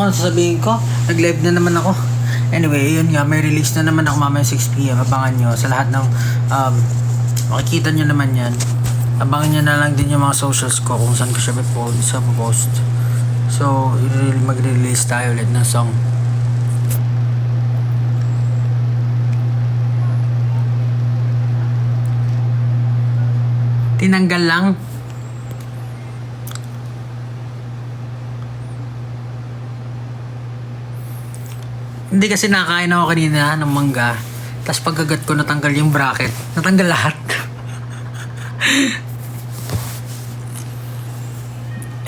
ko, sasabihin ko, nag-live na naman ako. Anyway, yun nga, may release na naman ako mamaya 6pm. Abangan nyo sa lahat ng, makikita nyo naman yan. Abangan nyo na lang din yung mga socials ko kung saan ko siya post. So, mag-release tayo ulit ng song. Tinanggal lang. Hindi kasi nakain ako kanina ng mangga. Tapos pagkagat ko natanggal yung bracket. Natanggal lahat.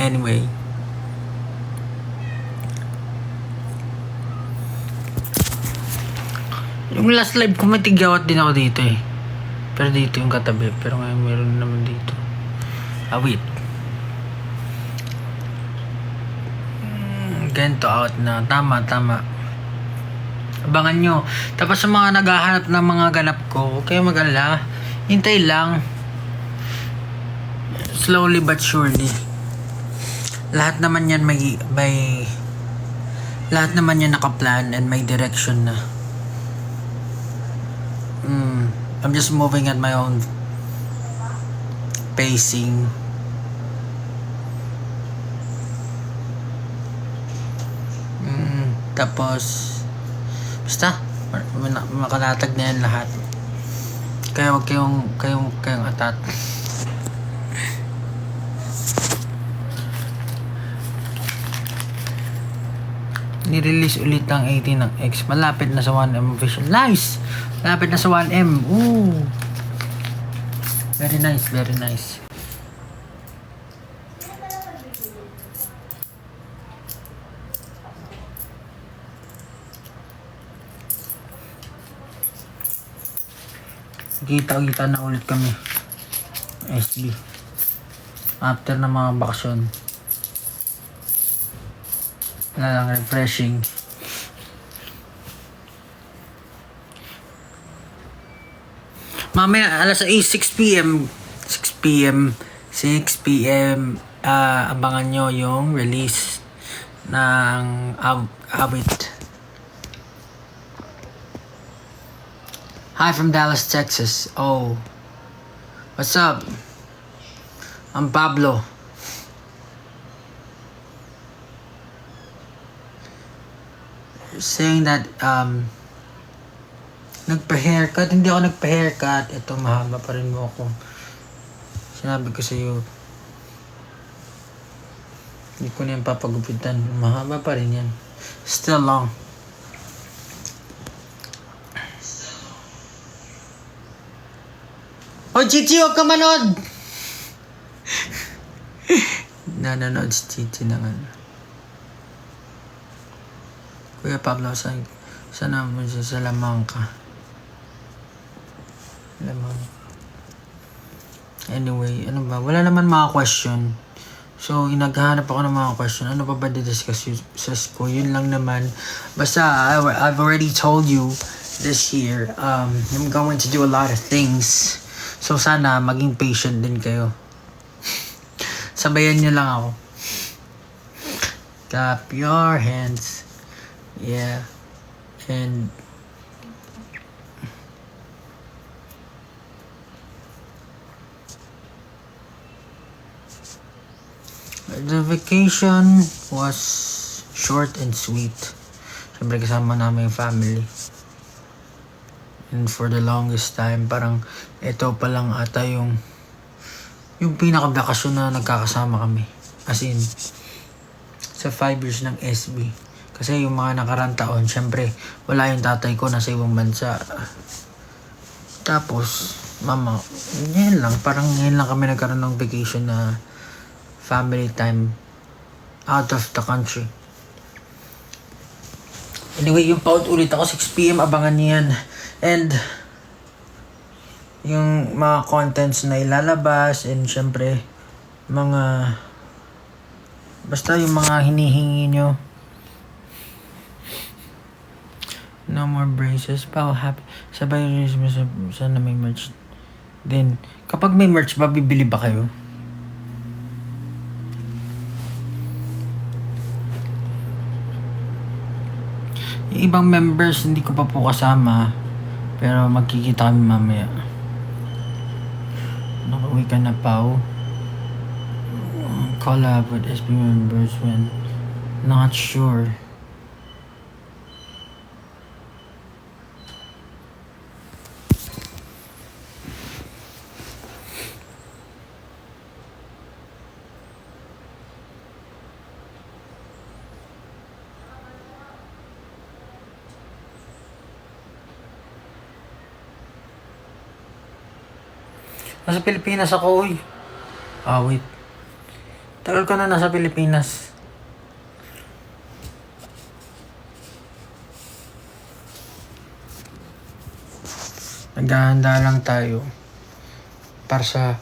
Anyway. Yung last live ko may tigyawat din ako dito eh. Pero dito yung katabi. Pero ngayon meron naman dito. Wait. Ganito out na. Tama. Abangan nyo. Tapos sa mga naghahanap ng mga ganap ko, huwag kayo mag-alala. Hintay lang. Slowly but surely. Lahat naman yan lahat naman yan nakaplan and may direction na. I'm just moving at my own pacing. Tapos basta makalatag na yan lahat. Kaya wag kayong atat. Nirelease ulit ang 18 ng X. Malapit na sa 1M official. Nice! Malapit na sa 1M. Ooh! Very nice. Kita na ulit kami. SB. After na mga bakasyon. Wala lang, refreshing. Mamaya alas 6pm abangan nyo yung release ng awit. Hi from Dallas, Texas. Oh, what's up? I'm Pablo. Saying that nagpa-haircut. Hindi ako nagpa-haircut. Ito, mahaba pa rin mo ako. Sinabi ko sa iyo, hindi ko na yung papagupitan. Mahaba pa rin yan. Still long. Oh, Chichi, huwag ka manood! Nanonood si Chichi na nga. Kuya Pablo, saan naman siya sa Lamangka? Anyway, ano ba? Wala naman mga question. So, naghahanap ako ng mga question. Ano pa ba di-discuss ko? Yun lang naman. Basta, I've already told you this year, I'm going to do a lot of things. So, sana maging patient din kayo. Sabayan nyo lang ako. Clap your hands. Yeah. And the vacation was short and sweet. Siyempre kasama namin yung family. And for the longest time, parang ito pa lang ata yung pinaka-bakasyon na nagkakasama kami. As in, sa 5 years ng SB. Kasi yung mga nakarang taon, syempre, wala yung tatay ko, nasa ibang bansa. Tapos, mama, ngayon lang kami nagkaroon ng vacation na family time out of the country. Anyway, yung paut ulit ako, 6pm, abangan niyo yan. And, yung mga contents na ilalabas, and syempre, basta yung mga hinihingi nyo. No more braces. Pao, happy. Sabay rin sana may merch. Then, kapag may merch ba, bibili ba kayo? Yung ibang members, hindi ko pa po kasama. Pero magkikita kami mamaya. Nakauwi ka na, Pao. Collab with SB members when not sure. Nasa Pilipinas ako, uy. Wait. Tagal ko na nasa Pilipinas. Naghahanda lang tayo para sa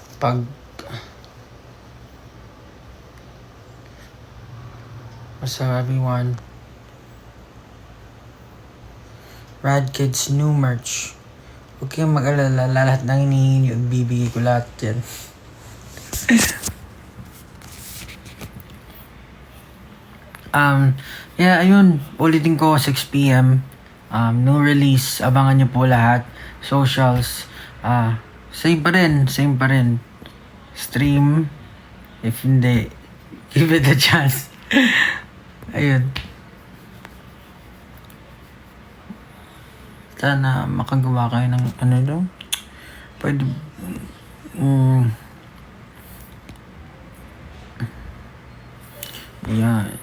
What's up, everyone? Rad Kids new merch. Huwag kayong mag-alala, lahat ng hinihingi, bibigay ko lahat yan. Yeah, ayun. Ulitin ko, 6 p.m. New release. Abangan nyo po lahat. Socials. Same pa rin. Stream. If hindi, give it a chance. Ayun. Sana makagawa kayo ng ano daw. Pwede. Yan.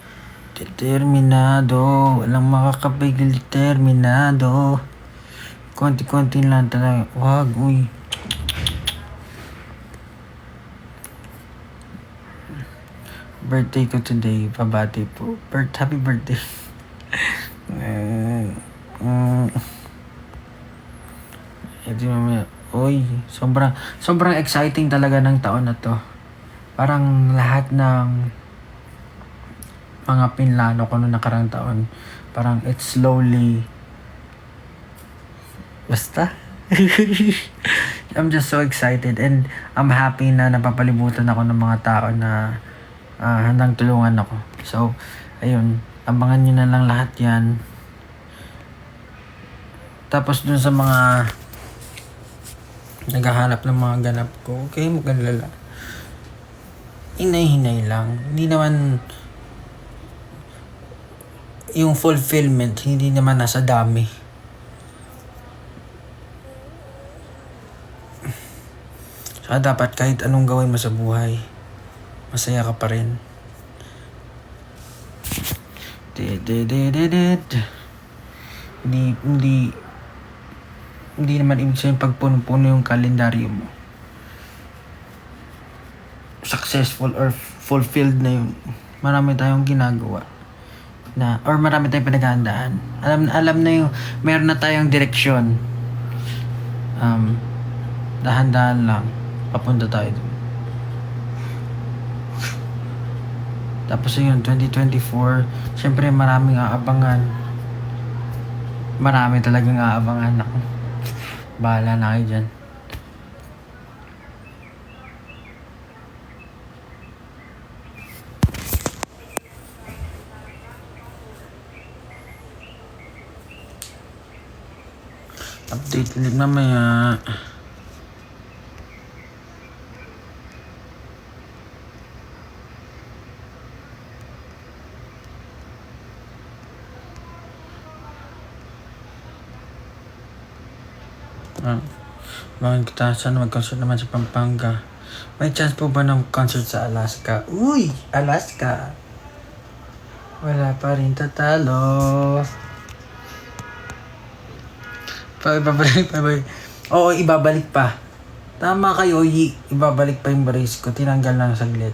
Determinado. Walang makakapigil. Determinado. Konti-konti lang talaga. Wag, uy. Birthday ko today. Pabati po. Happy birthday. Ito mamaya. Uy, sobrang exciting talaga ng taon na to. Parang lahat ng mga pinlano ko noong nakarang taon, parang it's slowly basta. I'm just so excited and I'm happy na napapalibutan ako ng mga tao na handang tulungan ako. So, ayun, abangan nyo na lang lahat yan. Tapos dun sa mga naghahanap ng mga ganap ko, okay, mag-alala. Hinay-hinay lang. Hindi naman yung fulfillment, hindi naman nasa dami. Saka dapat kahit anong gawin mo sa buhay, masaya ka pa rin. Hindi naman ibig sabihin pagpuno-puno yung kalendaryo mo, successful or fulfilled na yun. Marami tayong ginagawa na, or marami tayong pinaghandaan. Alam na yung meron na tayong direksyon. Dahan-dahan lang papunta tayo dun. Tapos yun, 2024, syempre maraming aabangan. Marami talagang aabangan ako. Bahala na kayo dyan. Update ulit mamaya. Bakit kita sana mag-concert naman sa Pampanga? May chance po ba ng concert sa Alaska? Uy! Alaska! Wala pa rin tatalo. Ibabalik. Oo, ibabalik pa. Tama kayo, ibabalik pa yung brace ko. Tinanggal lang saglit.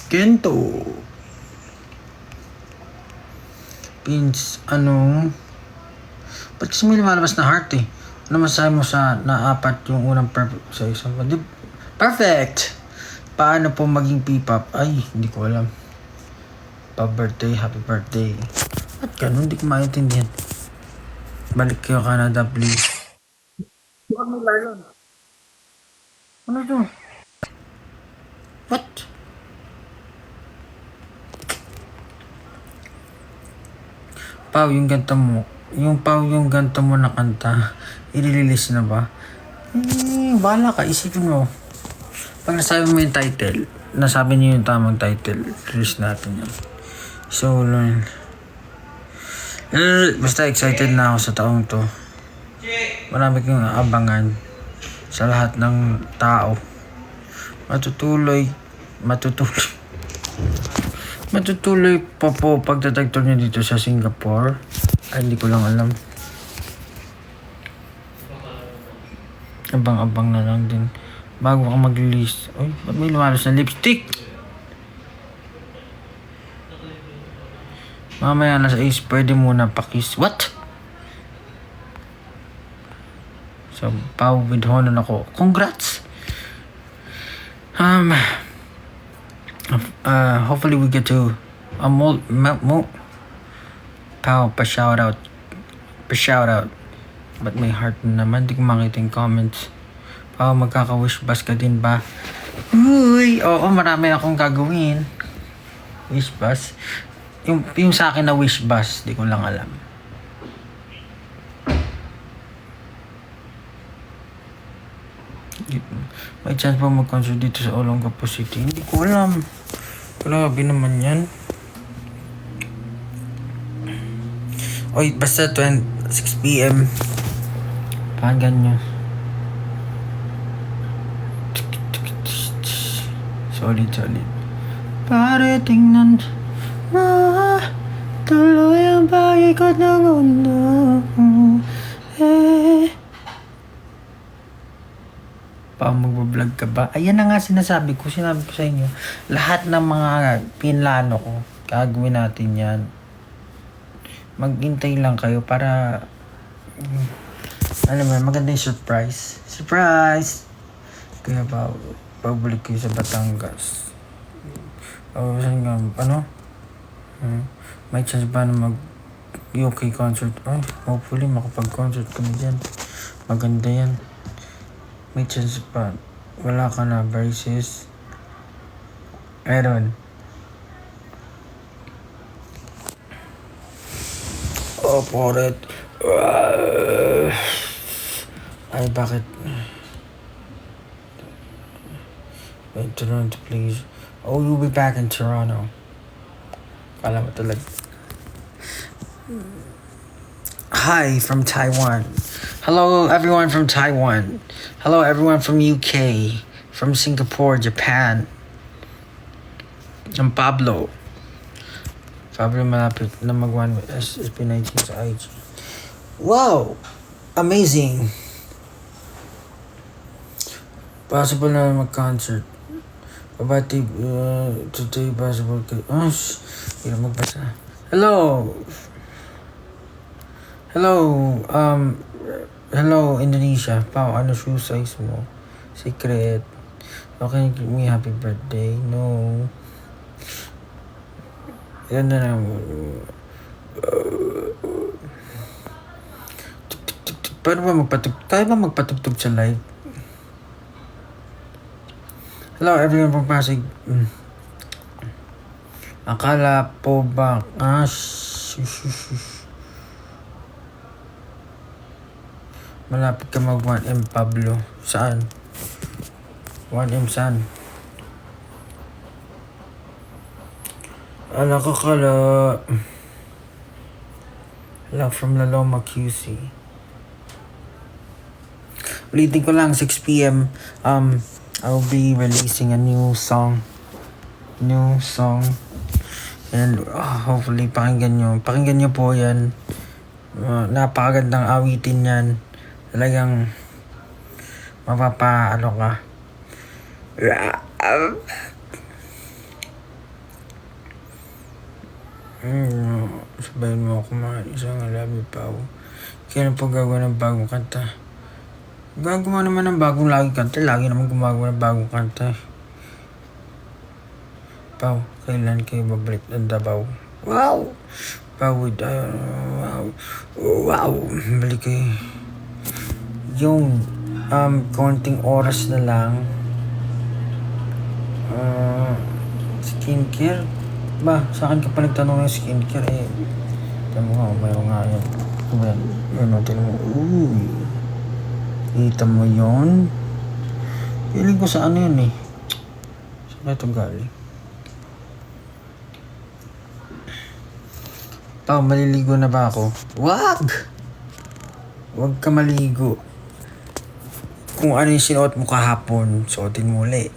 Kento. Pins, ba't kasi may lumalabas na heart eh? Ano masasabi mo sa naapat yung unang perfect sa isang? Perfect! Paano po maging P-pop? Ay, hindi ko alam. Pa-birthday, happy birthday. At ganun, hindi ko maintindihan. Balik kayo Canada, please. Huwag mo lalon. Ano to? What? Pao, yung ganta mo. Yung ganta mo na kanta. I-release na ba? Bahala ka. Isipin mo. Pag nasabi mo yung title, nasabi niyo yung tamang title, release natin yan. So, basta excited na ako sa taong to. Marami kong abangan sa lahat ng tao. Matutuloy pa po pagtatagtog niya dito sa Singapore. Ay, hindi ko lang alam. Abang-abang na lang din. Bago ka mag-release. Uy, ba't may lumalas na lipstick? Mamaya na sa Ace, pwede muna pakis. What? So, Pao with Honon ako. Congrats! Hopefully we get to Pao, pa-shout out. But may heart na naman. Di ko makita yung comments. Pao, magkaka-wish bus ka din ba? Uy! Oo, marami akong gagawin. Wish bus? Yung sa akin na wish bus, di ko lang alam. May chance pa mag-concert dito sa Olongapo City? Hindi ko alam. Grabe naman yan. Oy, basta 6 p.m. Pakinggan nyo. Solid. Pare, tingnan mo. Tuloy ang pag-ikot ng mundo. Magbablog ka ba? Ayan na nga sinabi ko sa inyo. Lahat ng mga pinlano ko, gagawin natin yan. Maghintay lang kayo para alam mo, maganda yung surprise. Kaya babalik kayo sa Batangas. May chance ba na UK concert? Hopefully makapag-concert kami dyan. Maganda yan. May chance pa. Wala ka na versus Aaron. Poret. Ay, bakit? Wait, Toronto, please. Oh, you'll be back in Toronto. Kala mo talaga. Hi from Taiwan. Hello everyone from Taiwan. Hello everyone from UK, from Singapore, Japan. I'm Pablo. Pablo malapit na mag-1 with SB19 sa IG. Wow! Amazing! Possible na mag-concert. Babati, today possible kay... Hindi magbasa. Hello! Hello, Indonesia. Pao, ano shoe size mo? Secret. Okay, give me happy birthday. No. Yan na lang. Paano ba magpatugtog? Tayo ba magpatugtog sa live? Hello, everyone from Pasig. Akala po ba? Malapit ka mag 1M, Pablo. Saan? 1M saan? Ala ko kala. Ala from La Loma, QC. Ulitin ko lang, 6 p.m. I'll be releasing a new song. And hopefully pakinggan nyo po yan. Napakagandang awitin yan. Talagang mapapa-ano ka. Sabayin mo ako mga isang alabi pa ako. Kaya na po gagawa ng bagong kanta. Gagawa naman ng bagong kanta. Lagi naman gumagawa ng bagong kanta. Pao, kailan kayo babalik ng Davao? Wow! Pao, wow! Balik kayo. Yung konting oras na lang Skincare? Ba, sa akin ka pa nagtanong ng skincare eh. Tignan mo nga, mayroon nga yan. Ayan, yun o, tignan mo. Uy. Kita mo yun? Feeling ko sa ano yun eh. Saan ba ito galing? Pao, maliligo na ba ako? Wag! Wag ka maligo. Kung ano yung sinuot mo kahapon, suotin mo ulit.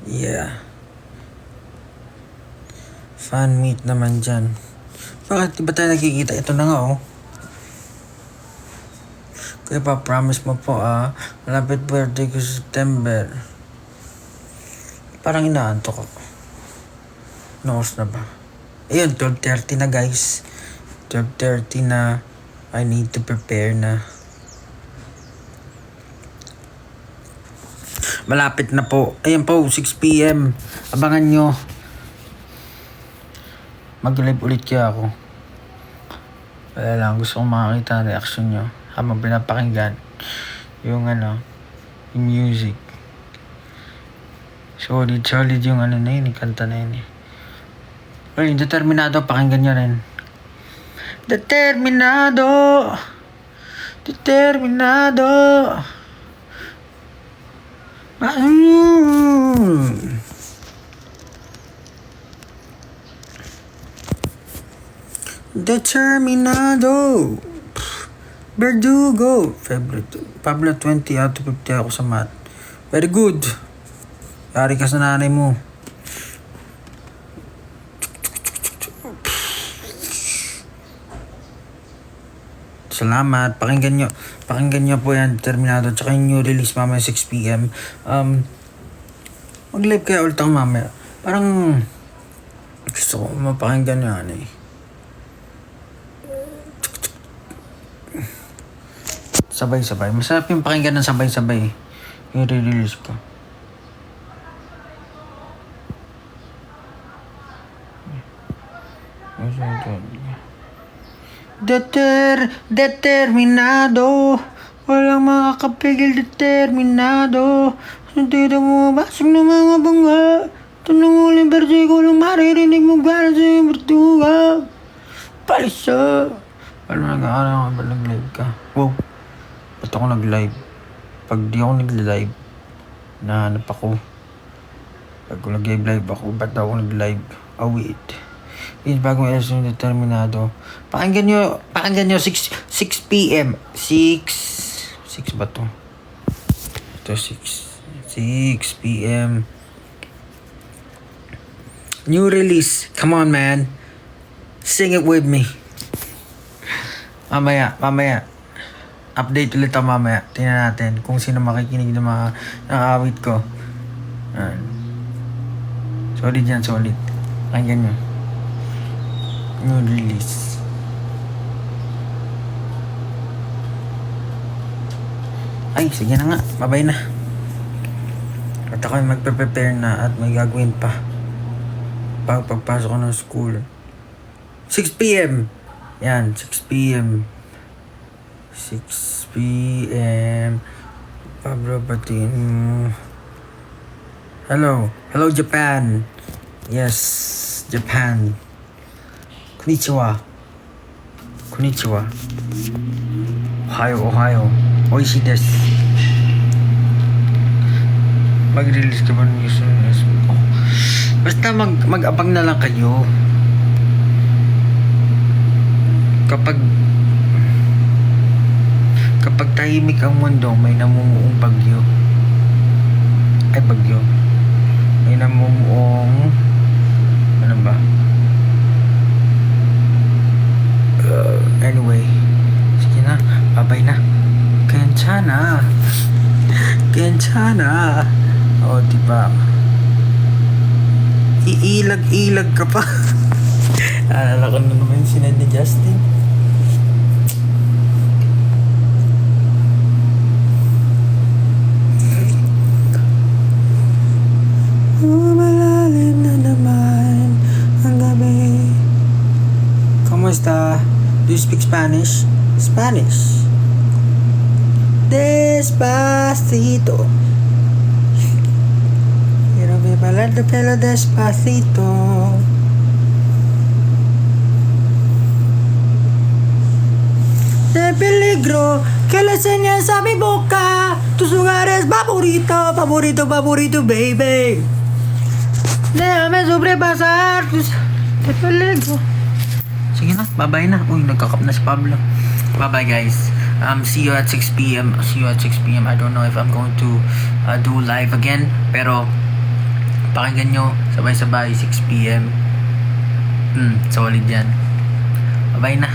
Yeah. Fan meet naman dyan. Bakit? Di ba tayo nakikita? Ito na nga oh. Kaya pa, promise mo po malapit birthday ko sa September. Parang inaantok ako. Noos na ba? Ayun, 12:30 na guys. 12:30 na. I need to prepare na. Malapit na po. Ayan po, 6 p.m. Abangan nyo. Mag-live ulit kaya ako. Wala lang, gusto kong makakita ang reaction nyo habang pinapakinggan yung yung music. Solid yung na yun, yung kanta na yun eh. Well, yung Determinado, pakinggan nyo rin. Determinado! Determinado! Determinado! Verdugo! Pablo 20 out of 50 ako sa math. Very good. Yari ka sa nanay mo. Salamat. Pakinggan nyo po yan, Determinado. Tsaka yung new release mamaya 6 p.m. Mag-live kaya ulit ako mamaya. Parang gusto ko mapakinggan nyo eh. Sabay-sabay. Masarap yung pakinggan ng sabay-sabay. Yung re-release ko. Determinado. Walang makakapigil, determinado. Sundin mo basag ng mga bangga. Tanong uling birthday ko lang maririnig mo gano'n sa yung bertuga. Palisa. Alam na ba nag-live ka? Wow. Ba't ako nag-live? Pag di ako nag-live, nahanap ako. Pag nag-live ako, ba't ako nag-live? Oh wait. Yung bagong episode ng Determinado. Pakinggan nyo 6 p.m. 6 ba to? Ito 6 p.m. New release. Come on man. Sing it with me. Mamaya. Update ulit ako mamaya. Tingnan natin kung sino makikinig ng mga awit ko. Solid yan, solid. Pakinggan nyo. New release. Ay, sige na nga. Bye-bye na. At ako ay magpe-prepare na at may gagawin pa. Pagpasok ko ng school. 6 p.m. Yan, 6 p.m. 6 p.m. Pablo Batin. Hello Japan. Yes, Japan. Konnichiwa. Ohio. Oishi desu. Mag-release ka ba ng news ng Facebook ko? Basta mag-abang na lang kayo. Kapag tahimik ang mundo, may namumuong bagyo. May namumuong ano ba? Anyway, sige na, bye na. Kenchana. O, diba? Iilag ka pa. Alala ko na naman yung sinad ni Justin. Malalim na naman ang gabi. Kamusta? Do you speak Spanish? Spanish. Despacito. Bailando de pelo despacito. De peligro que le enseñes a mi boca tus lugares favorito, favorito, favorito, baby. Déjame sobrepasar tus de peligro. Sige na, bye-bye na. Uy, nagkakap na si Pablo. Bye-bye, guys. See you at 6 p.m. See you at 6 p.m. I don't know if I'm going to do live again. Pero, pakinggan nyo, sabay-sabay, 6 p.m. Solid yan. Bye-bye na.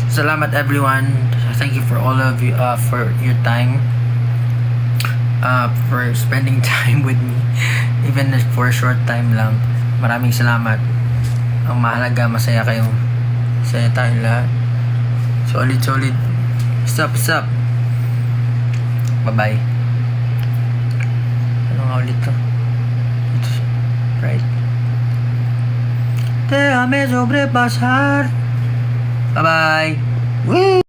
Salamat, everyone. Thank you for all of you, for your time. For spending time with me. Even for a short time lang. Maraming salamat. Ang mahalaga, masaya kayo. Masaya tayong lahat. Solid. Stop. Bye-bye. Ano nga ulit to? Ito. Right. Déjame sobrepasar. Bye-bye. Woo!